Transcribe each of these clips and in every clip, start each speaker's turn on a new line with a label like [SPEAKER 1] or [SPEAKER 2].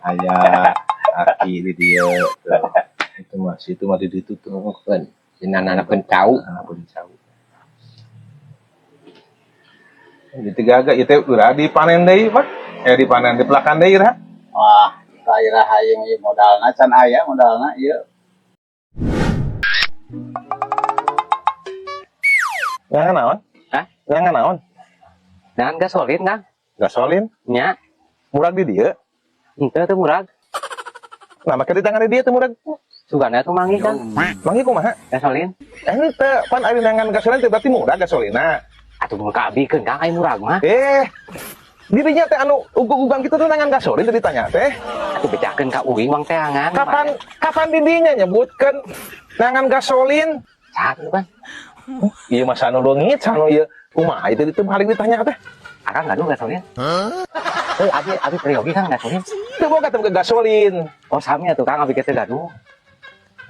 [SPEAKER 1] Ayah aki di dia itu mah ditutup kan anak pencau di tiga agak itu udah dipanen deui Pak dipanen di pelakan deui Ra.
[SPEAKER 2] Wah daerah hayang ieu modalna can aya modalna ieu
[SPEAKER 1] Ngangan naon?
[SPEAKER 3] Hah?
[SPEAKER 1] Ngangan naon?
[SPEAKER 3] Jangan gasolin kan?
[SPEAKER 1] Gasolin
[SPEAKER 3] Nya,
[SPEAKER 1] murag di dia.
[SPEAKER 3] itu tuh murag.
[SPEAKER 1] Nah, make di tangan dia teh murag.
[SPEAKER 3] Sugana tuh mangi kan?
[SPEAKER 1] Mangi kumaha?
[SPEAKER 3] Gasolin.
[SPEAKER 1] Ente pan ari nangan gasolin teh berarti murah gasolina.
[SPEAKER 3] Atuh mun kabikeun Kang ai murag mah.
[SPEAKER 1] Dirinya teh anu ugug-ugang kita tuh nangan gasolin teh ditanya teh.
[SPEAKER 3] Atuh bejakeun ka uing mang teangan.
[SPEAKER 1] Kapan didinya nyebutkeun nangan gasolin?
[SPEAKER 3] Cak kan.
[SPEAKER 1] Iya masa anu leungit sanu ieu kumaha itu balik ditanya teh.
[SPEAKER 3] Akang gaduh gasolin. Abi periogi Kang gasolin.
[SPEAKER 1] Teu boga teh gasolin.
[SPEAKER 3] Oh sami atuh Kang abi teh gaduh.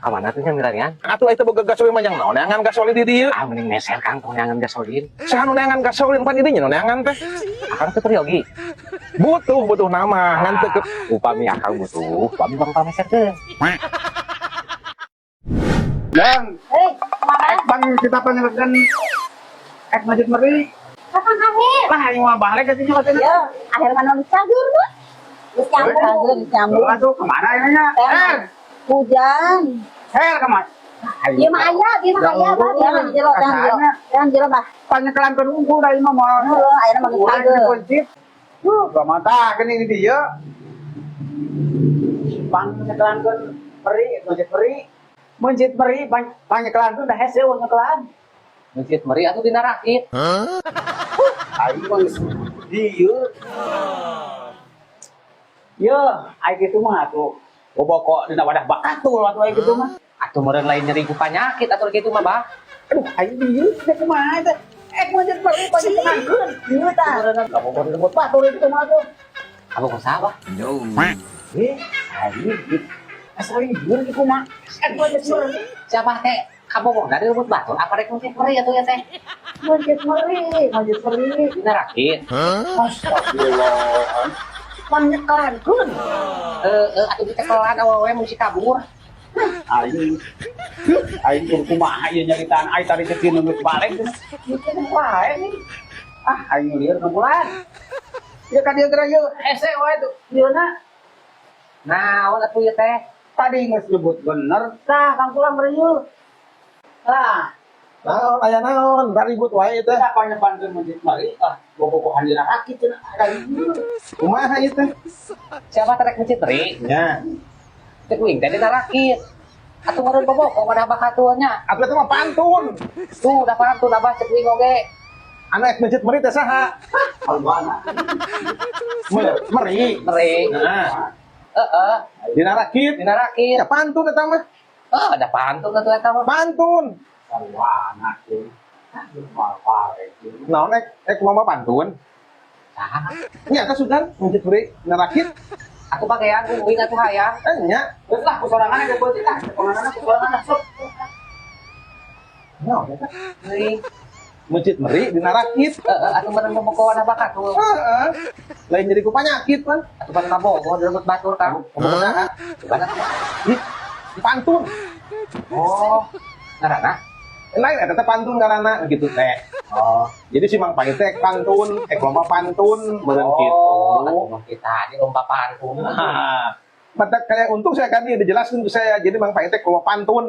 [SPEAKER 3] Ka mana tuh nya milarian?
[SPEAKER 1] Atuh eta boga gasolin mah yang naon nangan gasolin di dieu.
[SPEAKER 3] Ah mending meser Kang tong nangan gasolin.
[SPEAKER 1] Sanu nangan gasolin pan didinya nangan teh.
[SPEAKER 3] Akang teh periogi.
[SPEAKER 1] Butuh nama ngan teu
[SPEAKER 3] Upami akang butuh, upami bang pameserkeun.
[SPEAKER 2] Bang bang kita panggilkan masjid meri
[SPEAKER 4] Kapan akhir?
[SPEAKER 2] lah yang mau balik ke sini katanya
[SPEAKER 4] Ya, akhir mana dicampur tuh? Dicampur.
[SPEAKER 2] aduh kemana ininya
[SPEAKER 4] Hujan.
[SPEAKER 2] kemana
[SPEAKER 4] Dia mah ayah, bah. Jangan jero, bah.
[SPEAKER 2] panyekelan kedungku dari mama
[SPEAKER 4] Akhirnya mau dicampur.
[SPEAKER 2] kunci gak mata kan ini dia panyekelan ke masjid meri panyekelan tuh udah hasil panyekelan
[SPEAKER 3] Masjid meri atuh dina rakit.
[SPEAKER 2] ayo dia ya ayo gitu mah tuh bobok dina wadah bakatul waktu ayo gitu mah
[SPEAKER 3] Atuh meureun lain nyeri ku panyakit atuh kitu mah bah.
[SPEAKER 2] aduh ayo dia teh kumaha teh masjid meri panyekelankeun dieu tah kamu baru lembut batur itu mah tuh
[SPEAKER 3] Apa ku saha?
[SPEAKER 2] ayo asal dia gitu mah masjid meri
[SPEAKER 3] Siapa teh? Kabogoh dari lembut batur apa rek masjid meri atuh ya teh?
[SPEAKER 2] masjid meri
[SPEAKER 3] Dina rakit.
[SPEAKER 2] astagfirullah panyekelankeun
[SPEAKER 3] Atuh ditekelan awewe musi kabur.
[SPEAKER 2] ayo kumaha ieu nyaritaan ai tadi teh geus balik mikir wae nih ayo lieur bulan ya ka dieu geura yeuh hese wae tuh dieuna
[SPEAKER 3] Naon atuh ya teh?
[SPEAKER 2] tadi geus nyebut bener tah kang pulang reueuh tah
[SPEAKER 1] Naon aya naon ribut wae teh.
[SPEAKER 2] tah panyekelankeun masjid mari bobogohan dina rakit cenah ada
[SPEAKER 1] Kumaha ieu teh?
[SPEAKER 3] Siapa teh rek masjid meri?
[SPEAKER 1] Nya.
[SPEAKER 3] Cek uing teh dina rakit. Atuh meureun bobogoh wadah bakatunya.
[SPEAKER 1] Atuh teh mah pantun.
[SPEAKER 3] Tuh udah pantun abah cek uing oge.
[SPEAKER 1] Anu ek masjid meri teh saha?
[SPEAKER 2] albana
[SPEAKER 1] Meri.
[SPEAKER 3] Meri.
[SPEAKER 1] Nah,
[SPEAKER 3] Dina rakit.
[SPEAKER 1] ya pantun eta mah.
[SPEAKER 3] Ada pantun atuh eta mah.
[SPEAKER 1] Pantun.
[SPEAKER 2] albana tuh mal-mal
[SPEAKER 1] Naon ek mama pantun?
[SPEAKER 3] Saha?
[SPEAKER 1] Nya ka sugan masjid meri narakit.
[SPEAKER 3] Aku bagean uing atuh hayang.
[SPEAKER 1] Nya.
[SPEAKER 2] geus lah kusorangan ge beuti tah kusorangan sok
[SPEAKER 1] Naon eta?
[SPEAKER 3] Meri.
[SPEAKER 1] Masjid meri dina rakit.
[SPEAKER 3] Atuh meureun bobogoh wadah bakatul.
[SPEAKER 1] Heeh. Lain jadi ku panyakit pan.
[SPEAKER 3] Atuh pan kabogoh di lembut batur Kang.
[SPEAKER 1] Kumaha?
[SPEAKER 3] Gimana?
[SPEAKER 1] Ih, pantun.
[SPEAKER 3] Oh, ngaranna?
[SPEAKER 1] Lain eta teh pantun ngaranna gitu teh.
[SPEAKER 3] Oh.
[SPEAKER 1] Jadi si Mang Pait teh pantun, lomba pantun meureun
[SPEAKER 3] Oh,
[SPEAKER 1] kitu.
[SPEAKER 3] atuh mah kita di lomba pantun.
[SPEAKER 1] Nah, pada kayak untung saya kan dia dijelaskan ke saya. Jadi Mang Pait teh lomba pantun.